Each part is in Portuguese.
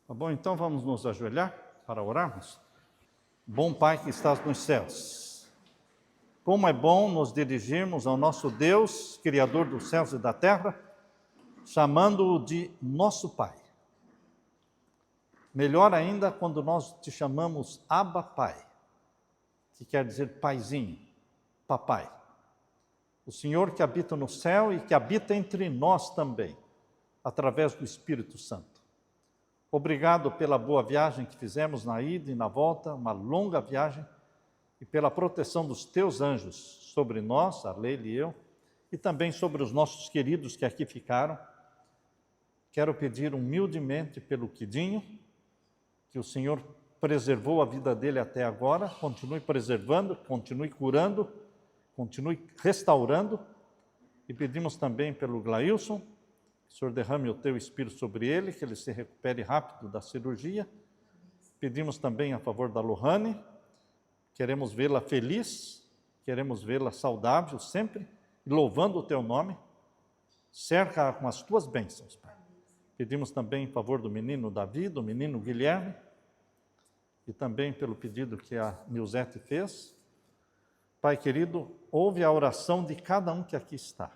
Tá bom, então vamos nos ajoelhar para orarmos. Bom Pai que estás nos céus, como é bom nos dirigirmos ao nosso Deus, Criador dos céus e da terra, chamando-o de nosso Pai. Melhor ainda quando nós te chamamos Abba Pai, que quer dizer paizinho, papai. O Senhor que habita no céu e que habita entre nós também, através do Espírito Santo. Obrigado pela boa viagem que fizemos na ida e na volta, uma longa viagem, e pela proteção dos teus anjos sobre nós, a Leila e eu, e também sobre os nossos queridos que aqui ficaram. Quero pedir humildemente pelo Quidinho, que o Senhor preservou a vida dele até agora, continue preservando, continue curando, continue restaurando, e pedimos também pelo Glailson, que o Senhor derrame o teu Espírito sobre ele, que ele se recupere rápido da cirurgia. Pedimos também a favor da Lohane, queremos vê-la feliz, queremos vê-la saudável sempre, e louvando o teu nome. Cerca-a com as tuas bênçãos, Pai. Pedimos também em favor do menino Davi, do menino Guilherme, e também pelo pedido que a Nilzete fez. Pai querido, ouve a oração de cada um que aqui está.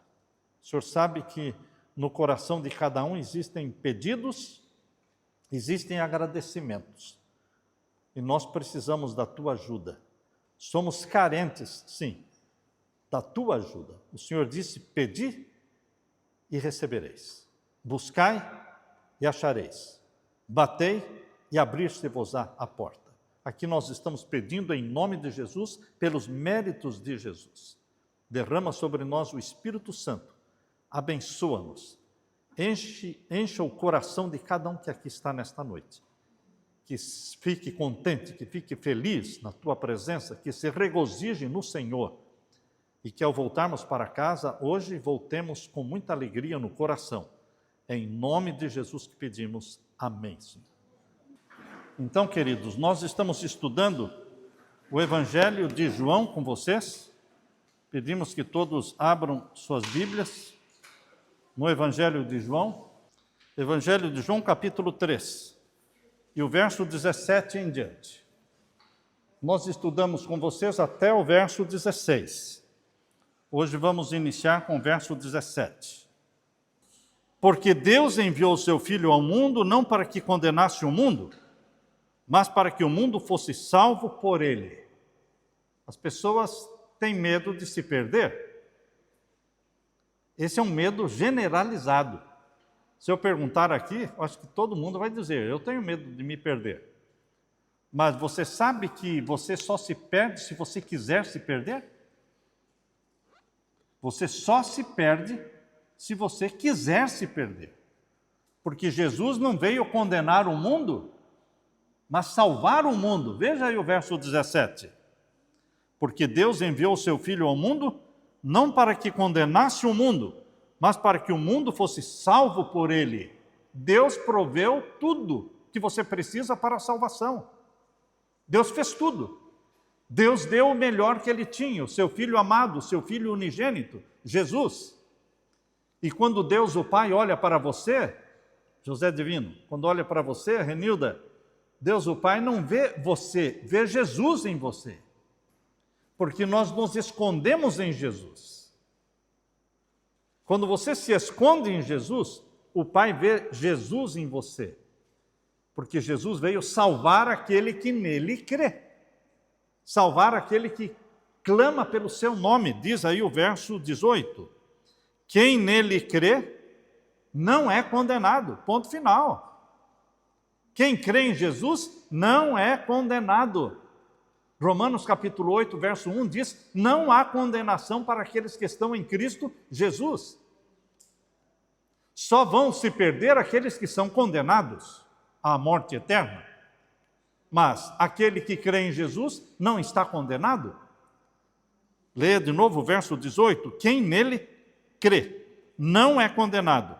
O Senhor sabe que no coração de cada um existem pedidos, existem agradecimentos. E nós precisamos da tua ajuda. Somos carentes, sim, da tua ajuda. O Senhor disse, pedi e recebereis. Buscai e achareis. Batei e abrir-se-vos-á a porta. Aqui nós estamos pedindo em nome de Jesus, pelos méritos de Jesus. Derrama sobre nós o Espírito Santo. Abençoa-nos, encha o coração de cada um que aqui está nesta noite. Que fique contente, que fique feliz na tua presença, que se regozije no Senhor. E que ao voltarmos para casa, hoje voltemos com muita alegria no coração. É em nome de Jesus que pedimos. Amém, Senhor. Então, queridos, nós estamos estudando o Evangelho de João com vocês. Pedimos que todos abram suas Bíblias no Evangelho de João capítulo 3, e o verso 17 em diante. Nós estudamos com vocês até o verso 16. Hoje vamos iniciar com o verso 17. Porque Deus enviou o seu Filho ao mundo, não para que condenasse o mundo, mas para que o mundo fosse salvo por ele. As pessoas têm medo de se perder. Esse é um medo generalizado. Se eu perguntar aqui, acho que todo mundo vai dizer, eu tenho medo de me perder. Mas você sabe que você só se perde se você quiser se perder? Você só se perde se você quiser se perder. Porque Jesus não veio condenar o mundo, mas salvar o mundo. Veja aí o verso 17. Porque Deus enviou o seu Filho ao mundo, não para que condenasse o mundo, mas para que o mundo fosse salvo por ele. Deus proveu tudo que você precisa para a salvação. Deus fez tudo. Deus deu o melhor que ele tinha, o seu Filho amado, o seu Filho unigênito, Jesus. E quando Deus, o Pai, olha para você, José Divino, quando olha para você, Renilda, Deus, o Pai, não vê você, vê Jesus em você. Porque nós nos escondemos em Jesus. Quando você se esconde em Jesus, o Pai vê Jesus em você. Porque Jesus veio salvar aquele que nele crê. Salvar aquele que clama pelo seu nome. Diz aí o verso 18. Quem nele crê não é condenado. Ponto final. Quem crê em Jesus não é condenado. Romanos capítulo 8, verso 1 diz, não há condenação para aqueles que estão em Cristo Jesus. Só vão se perder aqueles que são condenados à morte eterna. Mas aquele que crê em Jesus não está condenado. Leia de novo o verso 18. Quem nele crê não é condenado.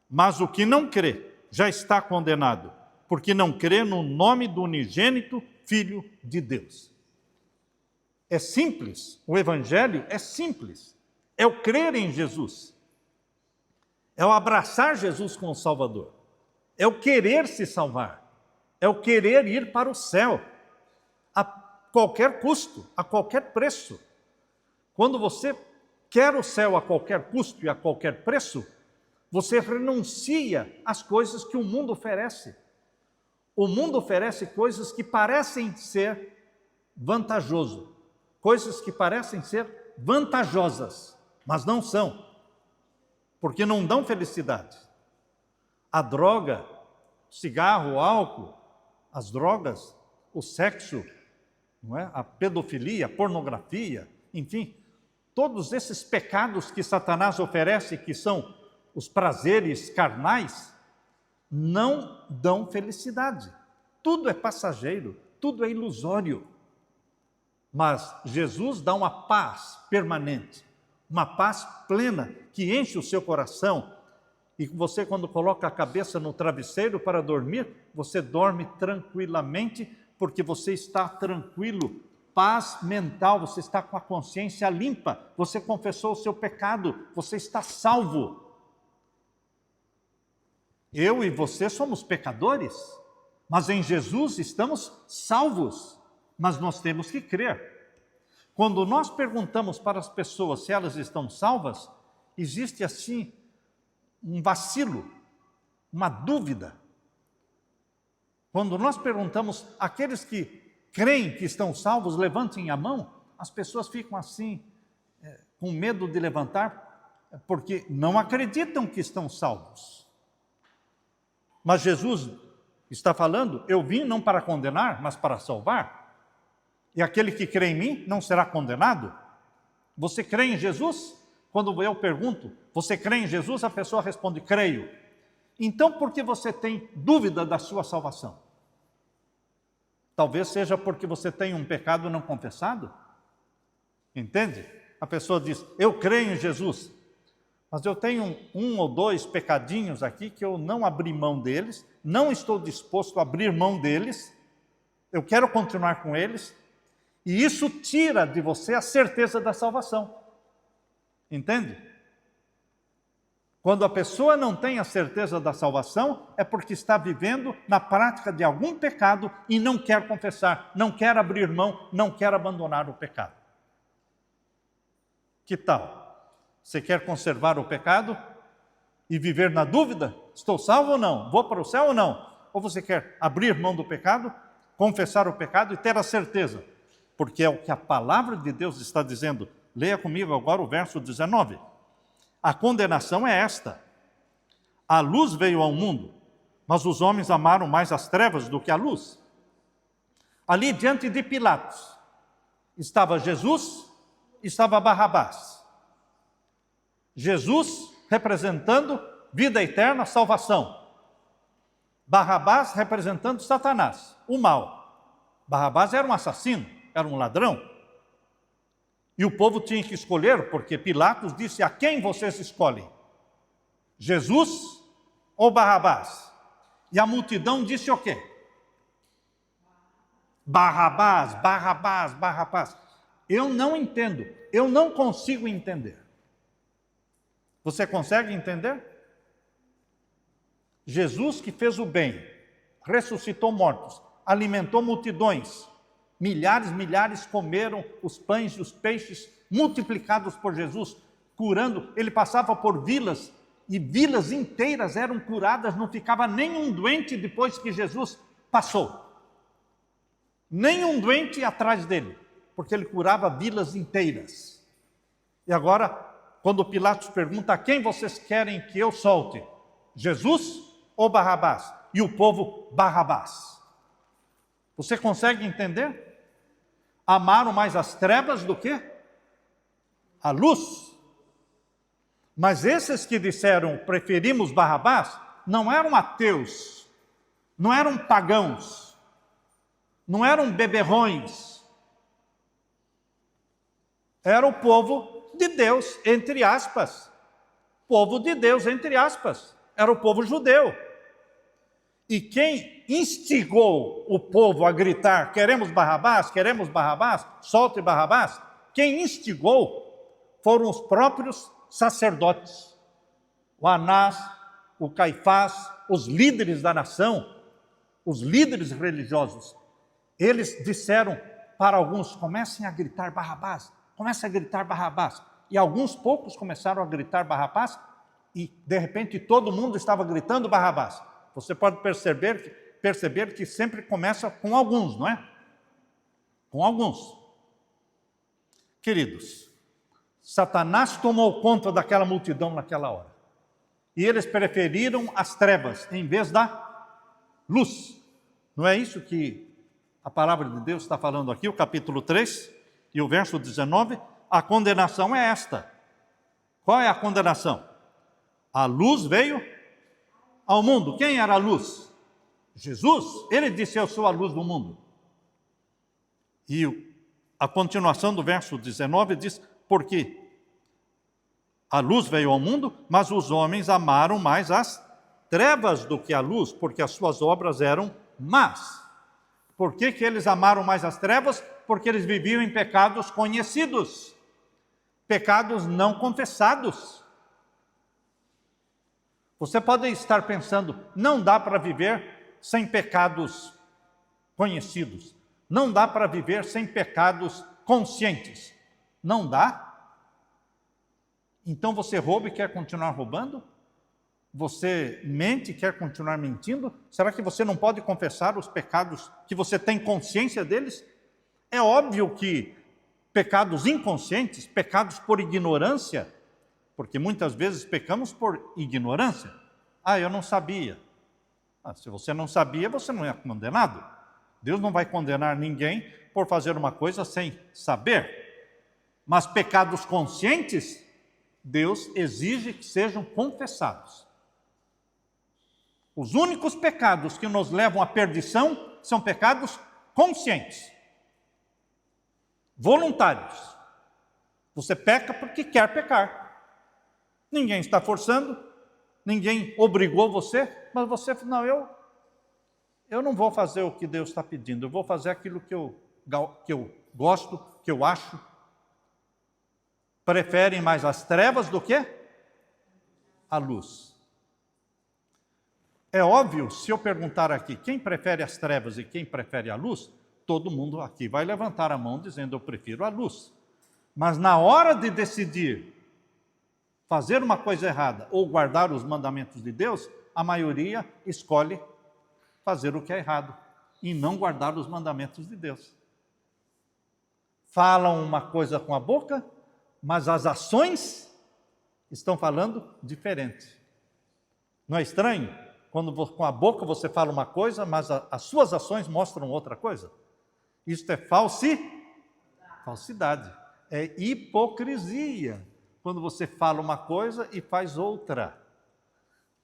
Mas o que não crê já está condenado, porque não crê no nome do unigênito Filho de Deus. É simples, o Evangelho é simples. É o crer em Jesus. É o abraçar Jesus como Salvador. é o querer se salvar, é o querer ir para o céu, a qualquer custo, a qualquer preço. Quando você quer o céu a qualquer custo e a qualquer preço, você renuncia às coisas que o mundo oferece. O mundo oferece coisas que parecem ser vantajoso, coisas que parecem ser vantajosas, mas não são, porque não dão felicidade. A droga, o cigarro, o álcool, as drogas, o sexo, não é? A pedofilia, a pornografia, enfim, todos esses pecados que Satanás oferece, que são os prazeres carnais, não dão felicidade. Tudo é passageiro, tudo é ilusório. Mas Jesus dá uma paz permanente, uma paz plena que enche o seu coração. E você, quando coloca a cabeça no travesseiro para dormir, você dorme tranquilamente, porque você está tranquilo, paz mental, você está com a consciência limpa, você confessou o seu pecado, você está salvo. Eu e você somos pecadores, mas em Jesus estamos salvos, mas nós temos que crer. Quando nós perguntamos para as pessoas se elas estão salvas, existe assim um vacilo, uma dúvida. Quando nós perguntamos, aqueles que creem que estão salvos, levantem a mão, as pessoas ficam assim, com medo de levantar, porque não acreditam que estão salvos. Mas Jesus está falando, eu vim não para condenar, mas para salvar. E aquele que crê em mim não será condenado. Você crê em Jesus? Quando eu pergunto, você crê em Jesus? A pessoa responde, creio. Então, por que você tem dúvida da sua salvação? Talvez seja porque você tem um pecado não confessado. Entende? A pessoa diz, eu creio em Jesus, mas eu tenho um ou dois pecadinhos aqui que eu não abri mão deles, não estou disposto a abrir mão deles, eu quero continuar com eles, e isso tira de você a certeza da salvação. Entende? Quando a pessoa não tem a certeza da salvação, é porque está vivendo na prática de algum pecado e não quer confessar, não quer abrir mão, não quer abandonar o pecado. Que tal? Você quer conservar o pecado e viver na dúvida? Estou salvo ou não? Vou para o céu ou não? Ou você quer abrir mão do pecado, confessar o pecado e ter a certeza? Porque é o que a palavra de Deus está dizendo. Leia comigo agora o verso 19. A condenação é esta: a luz veio ao mundo, mas os homens amaram mais as trevas do que a luz. Ali diante de Pilatos estava Jesus, estava Barrabás. Jesus representando vida eterna, salvação. Barrabás representando Satanás, o mal. Barrabás era um assassino, era um ladrão. E o povo tinha que escolher, porque Pilatos disse, a quem vocês escolhem? Jesus ou Barrabás? E a multidão disse o quê? Barrabás, Barrabás, Barrabás. Eu não entendo, eu não consigo entender. Você consegue entender? Jesus que fez o bem, ressuscitou mortos, alimentou multidões, milhares comeram os pães e os peixes multiplicados por Jesus, curando. Ele passava por vilas e vilas inteiras eram curadas, não ficava nenhum doente depois que Jesus passou. Nenhum doente atrás dele, porque ele curava vilas inteiras. E agora, quando Pilatos pergunta, a quem vocês querem que eu solte? Jesus ou Barrabás? E o povo, Barrabás. Você consegue entender? Amaram mais as trevas do que a luz. Mas esses que disseram, preferimos Barrabás, não eram ateus, não eram pagãos, não eram beberrões. Era o povo de Deus, entre aspas. Povo de Deus, entre aspas. Era o povo judeu. E quem instigou o povo a gritar, queremos Barrabás, solte Barrabás, quem instigou foram os próprios sacerdotes. O Anás, o Caifás, os líderes da nação, os líderes religiosos, eles disseram para alguns: comecem a gritar Barrabás, comecem a gritar Barrabás. E alguns poucos começaram a gritar Barrabás e, de repente, todo mundo estava gritando Barrabás. Você pode perceber que sempre começa com alguns, não é? Com alguns. Queridos, Satanás tomou conta daquela multidão naquela hora. E eles preferiram as trevas em vez da luz. Não é isso que a palavra de Deus está falando aqui, o capítulo 3 e o verso 19? A condenação é esta. Qual é a condenação? A luz veio ao mundo. Quem era a luz? Jesus. Ele disse: eu sou a luz do mundo. E a continuação do verso 19 diz: porque a luz veio ao mundo, mas os homens amaram mais as trevas do que a luz, porque as suas obras eram más. Por que eles amaram mais as trevas? Porque eles viviam em pecados conhecidos, pecados não confessados. Você pode estar pensando: não dá para viver sem pecados conhecidos, não dá para viver sem pecados conscientes. Não dá? Então você rouba e quer continuar roubando? Você mente e quer continuar mentindo? Será que você não pode confessar os pecados que você tem consciência deles? É óbvio que pecados inconscientes, pecados por ignorância, porque muitas vezes pecamos por ignorância. Eu não sabia. Se você não sabia, você não é condenado. Deus não vai condenar ninguém por fazer uma coisa sem saber. Mas pecados conscientes, Deus exige que sejam confessados. Os únicos pecados que nos levam à perdição são pecados conscientes, voluntários. Você peca porque quer pecar. Ninguém está forçando, ninguém obrigou você, mas você falou: não, eu não vou fazer o que Deus está pedindo, eu vou fazer aquilo que eu gosto, que eu acho. Preferem mais as trevas do que a luz. É óbvio, se eu perguntar aqui quem prefere as trevas e quem prefere a luz, todo mundo aqui vai levantar a mão dizendo: eu prefiro a luz. Mas na hora de decidir fazer uma coisa errada ou guardar os mandamentos de Deus, a maioria escolhe fazer o que é errado e não guardar os mandamentos de Deus. Falam uma coisa com a boca, mas as ações estão falando diferente. Não é estranho? Quando com a boca você fala uma coisa, mas as suas ações mostram outra coisa. Isto é falsidade. É hipocrisia, quando você fala uma coisa e faz outra.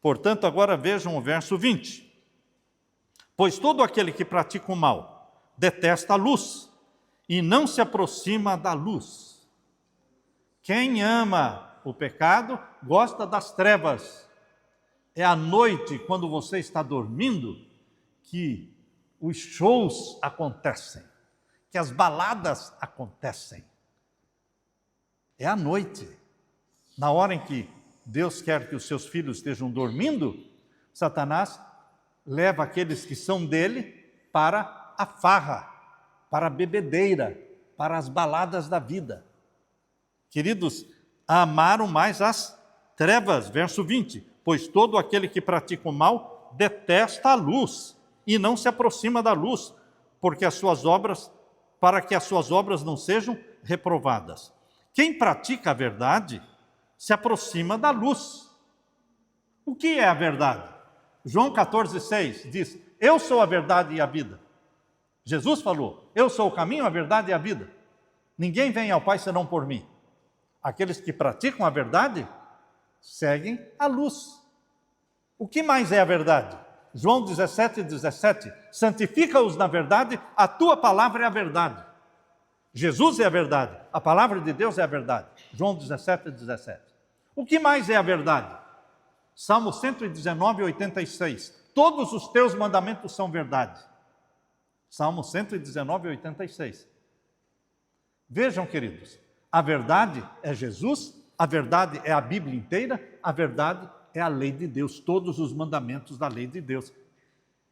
Portanto, agora vejam o verso 20. Pois todo aquele que pratica o mal detesta a luz e não se aproxima da luz. Quem ama o pecado gosta das trevas. É à noite, quando você está dormindo, que os shows acontecem, que as baladas acontecem. É à noite. Na hora em que Deus quer que os seus filhos estejam dormindo, Satanás leva aqueles que são dele para a farra, para a bebedeira, para as baladas da vida. Queridos, amaram mais as trevas, verso 20, pois todo aquele que pratica o mal detesta a luz e não se aproxima da luz, para que as suas obras não sejam reprovadas. Quem pratica a verdade se aproxima da luz. O que é a verdade? João 14,6 diz: eu sou a verdade e a vida. Jesus falou: eu sou o caminho, a verdade e a vida. Ninguém vem ao Pai senão por mim. Aqueles que praticam a verdade seguem a luz. O que mais é a verdade? João 17,17, santifica-os na verdade, a tua palavra é a verdade. Jesus é a verdade, a palavra de Deus é a verdade. João 17,17. O que mais é a verdade? Salmo 119,86. Todos os teus mandamentos são verdade. Salmo 119,86. Vejam, queridos, a verdade é Jesus, a verdade é a Bíblia inteira, a verdade é a lei de Deus, todos os mandamentos da lei de Deus.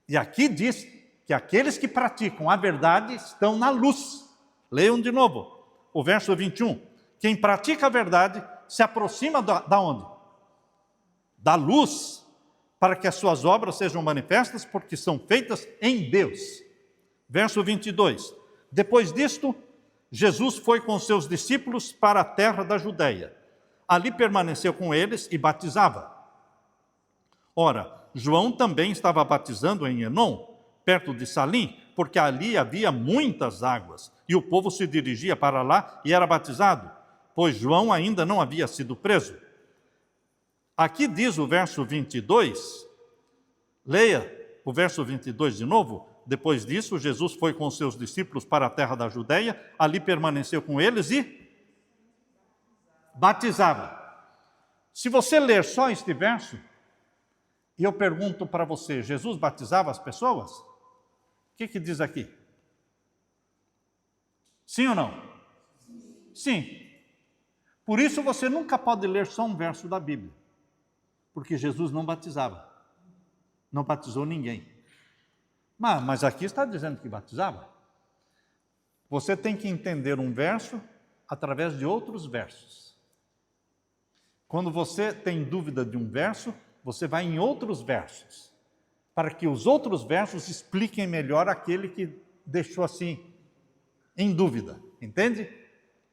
E aqui diz que aqueles que praticam a verdade estão na luz. Leiam de novo o verso 21. Quem pratica a verdade se aproxima da onde? Da luz, para que as suas obras sejam manifestas, porque são feitas em Deus. Verso 22. Depois disto, Jesus foi com seus discípulos para a terra da Judeia. Ali permaneceu com eles e batizava. Ora, João também estava batizando em Enom, perto de Salim, porque ali havia muitas águas, e o povo se dirigia para lá e era batizado, pois João ainda não havia sido preso. Aqui diz o verso 22, leia o verso 22 de novo. Depois disso, Jesus foi com seus discípulos para a terra da Judeia, ali permaneceu com eles e batizava. Se você ler só este verso, e eu pergunto para você, Jesus batizava as pessoas? O que diz aqui? Sim ou não? Sim. Por isso você nunca pode ler só um verso da Bíblia, porque Jesus não batizava, não batizou ninguém. Mas aqui está dizendo que batizava. Você tem que entender um verso através de outros versos. Quando você tem dúvida de um verso, você vai em outros versos, para que os outros versos expliquem melhor aquele que deixou assim em dúvida, entende?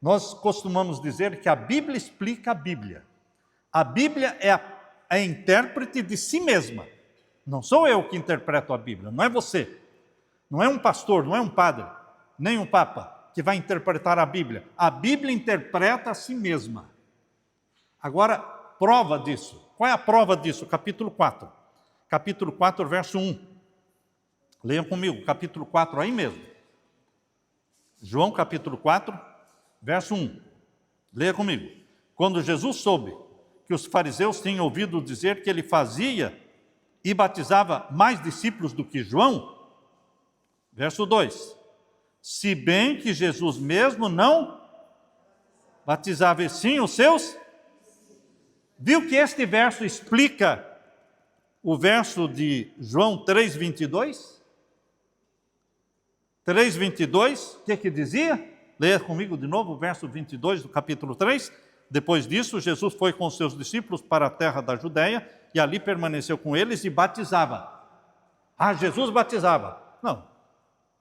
Nós costumamos dizer que a Bíblia explica a Bíblia. A Bíblia é a intérprete de si mesma. Não sou eu que interpreto a Bíblia, não é você. Não é um pastor, não é um padre, nem um papa que vai interpretar a Bíblia. A Bíblia interpreta a si mesma. Agora, prova disso. Qual é a prova disso? Capítulo 4. Capítulo 4, verso 1. Leiam comigo, capítulo 4 aí mesmo. João capítulo 4, verso 1. Leia comigo. Quando Jesus soube que os fariseus tinham ouvido dizer que ele fazia e batizava mais discípulos do que João, verso 2. Se bem que Jesus mesmo não batizava, e sim os seus. Viu que este verso explica o verso de João 3:22? 3:22, o que dizia? Leia comigo de novo o verso 22 do capítulo 3. Depois disso, Jesus foi com seus discípulos para a terra da Judeia e ali permaneceu com eles e batizava. Jesus batizava. Não,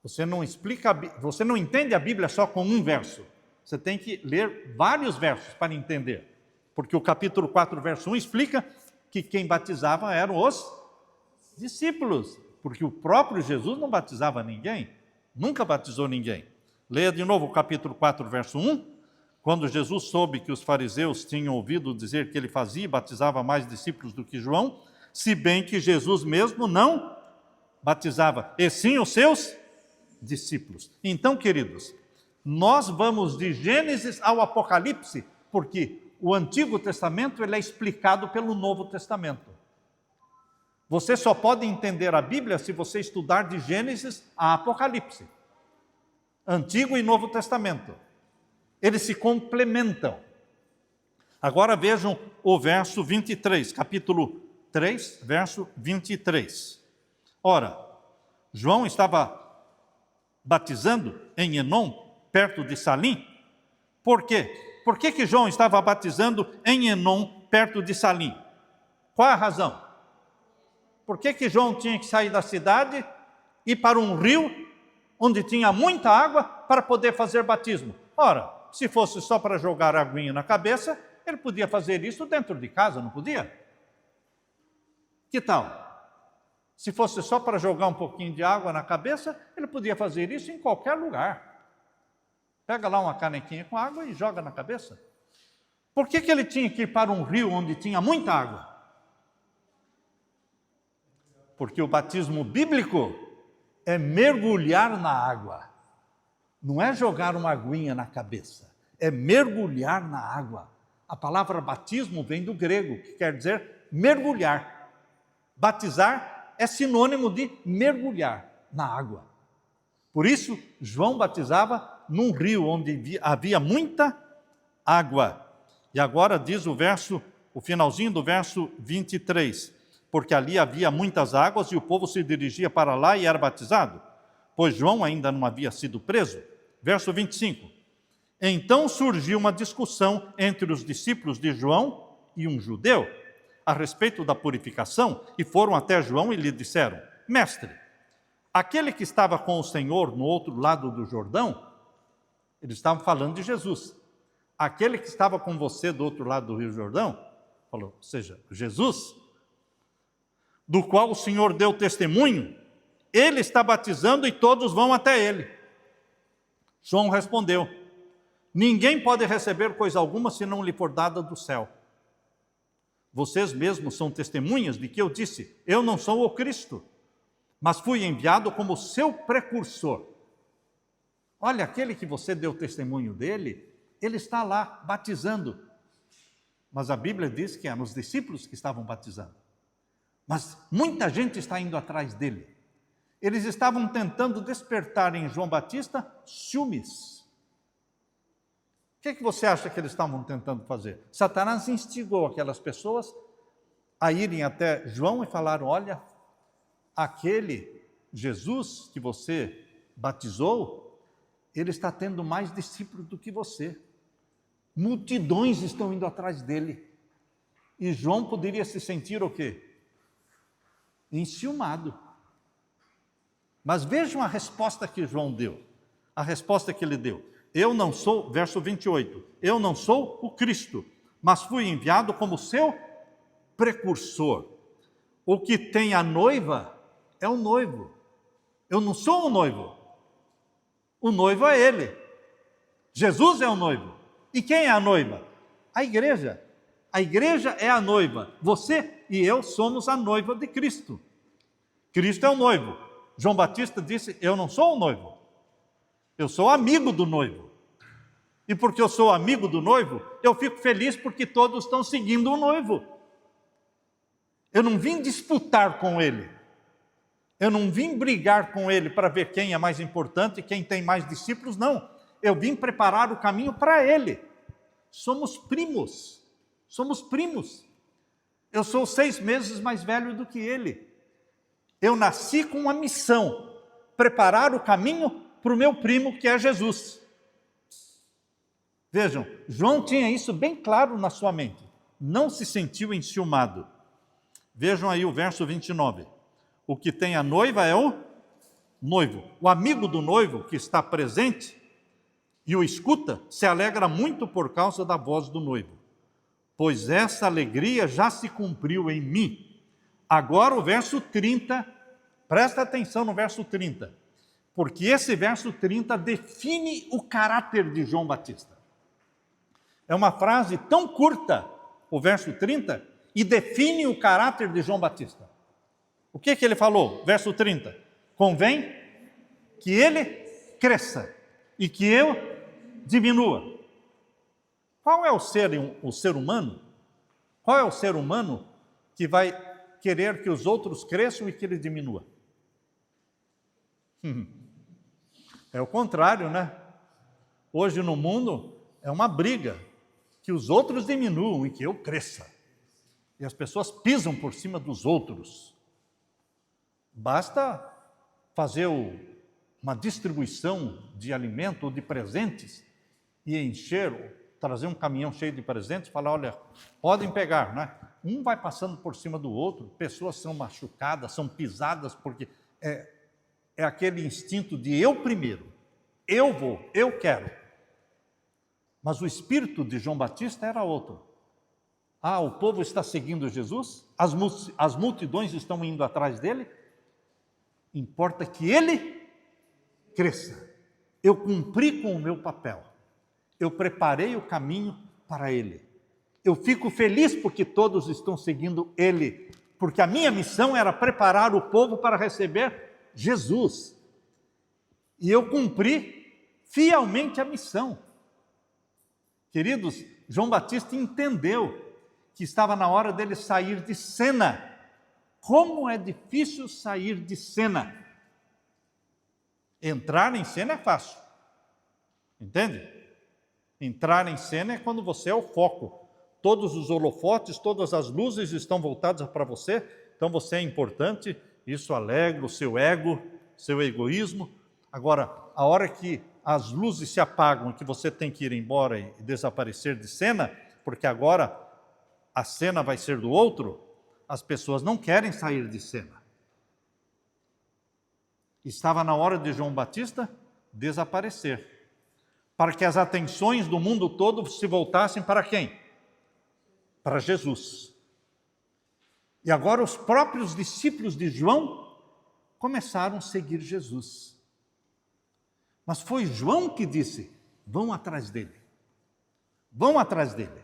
você não explica, você não entende a Bíblia só com um verso. Você tem que ler vários versos para entender. Porque o capítulo 4, verso 1 explica que quem batizava eram os discípulos. Porque o próprio Jesus não batizava ninguém, nunca batizou ninguém. Leia de novo o capítulo 4, verso 1. Quando Jesus soube que os fariseus tinham ouvido dizer que ele fazia e batizava mais discípulos do que João, se bem que Jesus mesmo não batizava, e sim os seus discípulos. Então, queridos, nós vamos de Gênesis ao Apocalipse, porque o Antigo Testamento ele é explicado pelo Novo Testamento. Você só pode entender a Bíblia se você estudar de Gênesis a Apocalipse. Antigo e Novo Testamento. Eles se complementam. Agora vejam o verso 23, capítulo 3, verso 23. Ora, João estava batizando em Enom, perto de Salim. Por quê? Por que João estava batizando em Enom, perto de Salim? Qual a razão? Por que João tinha que sair da cidade e ir para um rio onde tinha muita água para poder fazer batismo? Ora, se fosse só para jogar aguinha na cabeça, ele podia fazer isso dentro de casa, não podia? Que tal? Se fosse só para jogar um pouquinho de água na cabeça, ele podia fazer isso em qualquer lugar. Pega lá uma canequinha com água e joga na cabeça. Por que ele tinha que ir para um rio onde tinha muita água? Porque o batismo bíblico é mergulhar na água. Não é jogar uma aguinha na cabeça, é mergulhar na água. A palavra batismo vem do grego, que quer dizer mergulhar. Batizar é sinônimo de mergulhar na água. Por isso, João batizava num rio onde havia muita água. E agora diz o verso o finalzinho do verso 23. Porque ali havia muitas águas e o povo se dirigia para lá e era batizado, pois João ainda não havia sido preso. Verso 25. Então surgiu uma discussão entre os discípulos de João e um judeu a respeito da purificação, e foram até João e lhe disseram: Mestre, aquele que estava com o Senhor no outro lado do Jordão, eles estavam falando de Jesus. Aquele que estava com você do outro lado do Rio Jordão, falou, ou seja, Jesus, do qual o Senhor deu testemunho, ele está batizando e todos vão até ele. João respondeu: ninguém pode receber coisa alguma se não lhe for dada do céu. Vocês mesmos são testemunhas de que eu disse: eu não sou o Cristo, mas fui enviado como seu precursor. Olha, aquele que você deu testemunho dele, ele está lá batizando. Mas a Bíblia diz que eram os discípulos que estavam batizando. Mas muita gente está indo atrás dele. Eles estavam tentando despertar em João Batista ciúmes. O que você acha que eles estavam tentando fazer? Satanás instigou aquelas pessoas a irem até João e falaram: olha, aquele Jesus que você batizou, ele está tendo mais discípulos do que você. Multidões estão indo atrás dele. E João poderia se sentir o quê? Enciumado. Mas vejam a resposta que João deu. A resposta que ele deu. Eu não sou, verso 28, eu não sou o Cristo, mas fui enviado como seu precursor. O que tem a noiva é o noivo. Eu não sou o noivo. O noivo é ele. Jesus é o noivo. E quem é a noiva? A igreja. A igreja é a noiva. Você e eu somos a noiva de Cristo. Cristo é o noivo. João Batista disse: eu não sou o noivo. Eu sou amigo do noivo. E porque eu sou amigo do noivo, eu fico feliz porque todos estão seguindo o noivo. Eu não vim disputar com ele. Eu não vim brigar com ele para ver quem é mais importante, quem tem mais discípulos, não. Eu vim preparar o caminho para ele. Somos primos. Somos primos. Eu sou 6 meses mais velho do que ele. Eu nasci com uma missão: preparar o caminho para o meu primo, que é Jesus. Vejam, João tinha isso bem claro na sua mente. Não se sentiu enciumado. Vejam aí o verso 29. O que tem a noiva é o noivo. O amigo do noivo que está presente e o escuta, se alegra muito por causa da voz do noivo. Pois essa alegria já se cumpriu em mim. Agora o verso 30, presta atenção no verso 30. Porque esse verso 30 define o caráter de João Batista. É uma frase tão curta, o verso 30, e define o caráter de João Batista. O que ele falou? Verso 30. Convém que ele cresça e que eu diminua. Qual é o ser humano? Qual é o ser humano que vai querer que os outros cresçam e que ele diminua? É o contrário, né? Hoje no mundo é uma briga, que os outros diminuam e que eu cresça. E as pessoas pisam por cima dos outros. Basta fazer uma distribuição de alimento ou de presentes e trazer um caminhão cheio de presentes e falar: olha, podem pegar, né? Um vai passando por cima do outro, pessoas são machucadas, são pisadas, porque é aquele instinto de eu primeiro, eu vou, eu quero. Mas o espírito de João Batista era outro. O povo está seguindo Jesus, as multidões estão indo atrás dele, importa que ele cresça. Eu cumpri com o meu papel, eu preparei o caminho para ele. Eu fico feliz porque todos estão seguindo ele, porque a minha missão era preparar o povo para receber Jesus. E eu cumpri fielmente a missão. Queridos, João Batista entendeu que estava na hora dele sair de cena. Como é difícil sair de cena. Entrar em cena é fácil. Entende? Entrar em cena é quando você é o foco. todos os holofotes, todas as luzes estão voltadas para você, então você é importante, isso alegra o seu ego, seu egoísmo. Agora, a hora que as luzes se apagam, que você tem que ir embora e desaparecer de cena, porque agora a cena vai ser do outro, as pessoas não querem sair de cena. Estava na hora de João Batista desaparecer, para que as atenções do mundo todo se voltassem para quem? Para Jesus. E agora os próprios discípulos de João começaram a seguir Jesus. Mas foi João que disse: vão atrás dele. Vão atrás dele.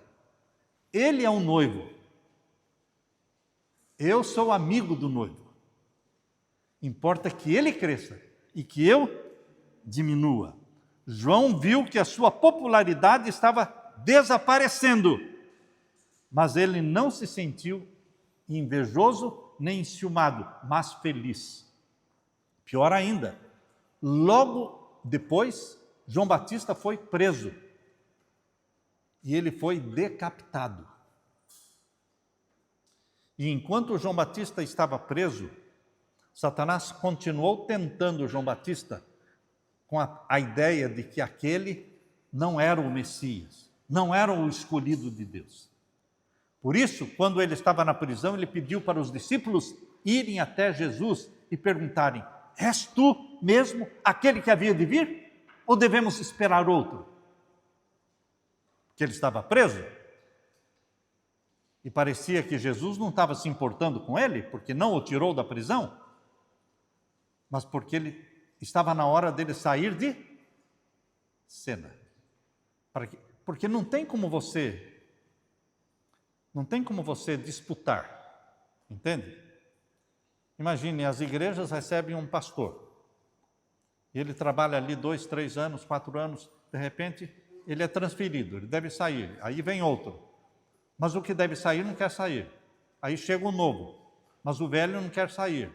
Ele é o noivo. Eu sou amigo do noivo. Importa que ele cresça e que eu diminua. João viu que a sua popularidade estava desaparecendo, mas ele não se sentiu invejoso nem enciumado, mas feliz. Pior ainda, logo depois, João Batista foi preso e ele foi decapitado. E enquanto João Batista estava preso, Satanás continuou tentando João Batista com a ideia de que aquele não era o Messias, não era o escolhido de Deus. Por isso, quando ele estava na prisão, ele pediu para os discípulos irem até Jesus e perguntarem: és tu mesmo aquele que havia de vir? Ou devemos esperar outro? Porque ele estava preso. E parecia que Jesus não estava se importando com ele, porque não o tirou da prisão, mas porque ele estava na hora dele sair de cena. Porque não tem como você disputar, entende? Imagine, as igrejas recebem um pastor, e ele trabalha ali 2, 3 anos, 4 anos, de repente ele é transferido, ele deve sair, aí vem outro, mas o que deve sair não quer sair, aí chega o novo, mas o velho não quer sair,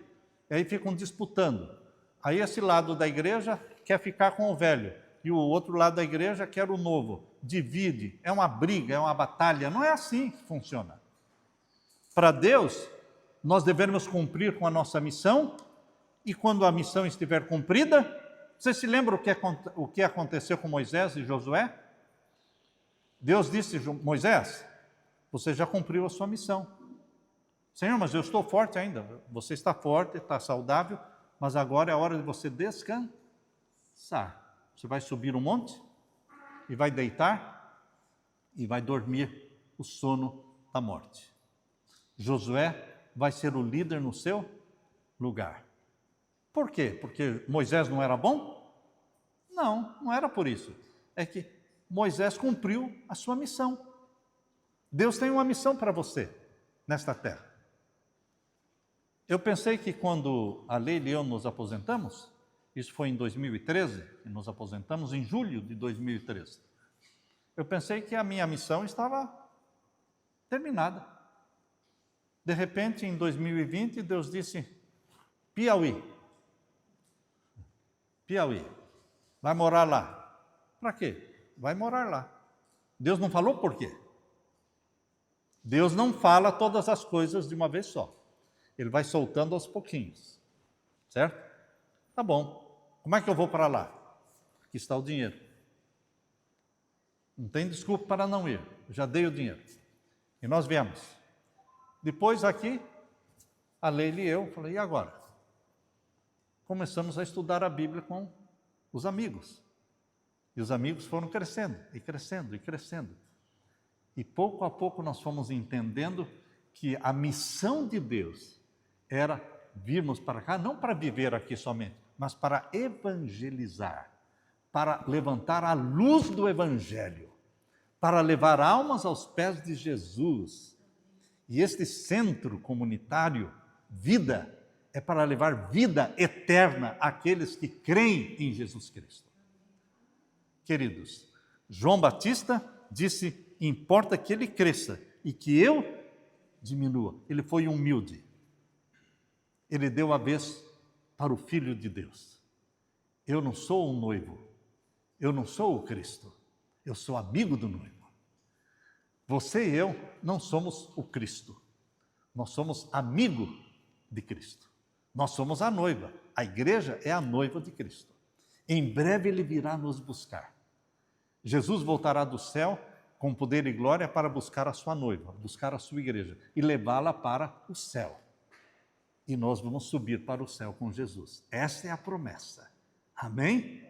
e aí ficam disputando, aí esse lado da igreja quer ficar com o velho, e o outro lado da igreja quer o novo, divide, é uma briga, é uma batalha, não é assim que funciona. Para Deus, nós devemos cumprir com a nossa missão, e quando a missão estiver cumprida, você se lembra o que aconteceu com Moisés e Josué? Deus disse: Moisés, você já cumpriu a sua missão. Senhor, mas eu estou forte ainda. Você está forte, está saudável, mas agora é a hora de você descansar. Você vai subir um monte e vai deitar e vai dormir o sono da morte. Josué vai ser o líder no seu lugar. Por quê? Porque Moisés não era bom? Não, não era por isso. É que Moisés cumpriu a sua missão. Deus tem uma missão para você nesta terra. Eu pensei que quando a Leila e eu nos aposentamos, isso foi em 2013, e nos aposentamos em julho de 2013. Eu pensei que a minha missão estava terminada. De repente, em 2020, Deus disse: Piauí, vai morar lá. Para quê? Vai morar lá. Deus não falou por quê. Deus não fala todas as coisas de uma vez só. Ele vai soltando aos pouquinhos. Certo? Tá bom. Como é que eu vou para lá? Aqui está o dinheiro. Não tem desculpa para não ir. Eu já dei o dinheiro. E nós viemos. Depois aqui, a Leila e eu, falei: e agora? Começamos a estudar a Bíblia com os amigos. E os amigos foram crescendo, e crescendo, e crescendo. E pouco a pouco nós fomos entendendo que a missão de Deus era virmos para cá, não para viver aqui somente, mas para evangelizar, para levantar a luz do Evangelho, para levar almas aos pés de Jesus. E este centro comunitário, Vida, é para levar vida eterna àqueles que creem em Jesus Cristo. Queridos, João Batista disse: importa que ele cresça e que eu diminua. Ele foi humilde. Ele deu a vez para o Filho de Deus. Eu não sou o noivo, eu não sou o Cristo, eu sou amigo do noivo. Você e eu não somos o Cristo. Nós somos amigo de Cristo. Nós somos a noiva. A igreja é a noiva de Cristo. Em breve Ele virá nos buscar. Jesus voltará do céu com poder e glória para buscar a sua noiva, buscar a sua igreja e levá-la para o céu. E nós vamos subir para o céu com Jesus. Essa é a promessa. Amém?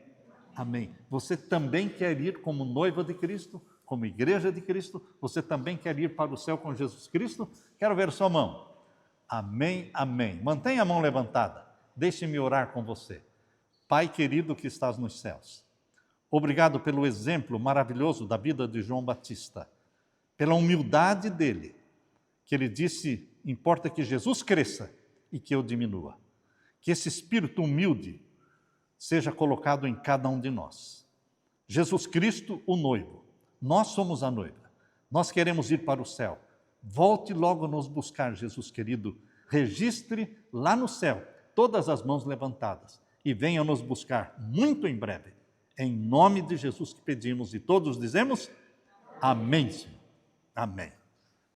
Amém. Você também quer ir como noiva de Cristo, como igreja de Cristo? Você também quer ir para o céu com Jesus Cristo? Quero ver a sua mão. Amém, amém. Mantenha a mão levantada. Deixe-me orar com você. Pai querido que estás nos céus, obrigado pelo exemplo maravilhoso da vida de João Batista, pela humildade dele, que ele disse, importa que Jesus cresça e que eu diminua. Que esse espírito humilde seja colocado em cada um de nós. Jesus Cristo, o noivo. Nós somos a noiva. Nós queremos ir para o céu. Volte logo nos buscar, Jesus querido. Registre lá no céu todas as mãos levantadas e venha nos buscar muito em breve. Em nome de Jesus que pedimos e todos dizemos amém, Senhor. Amém.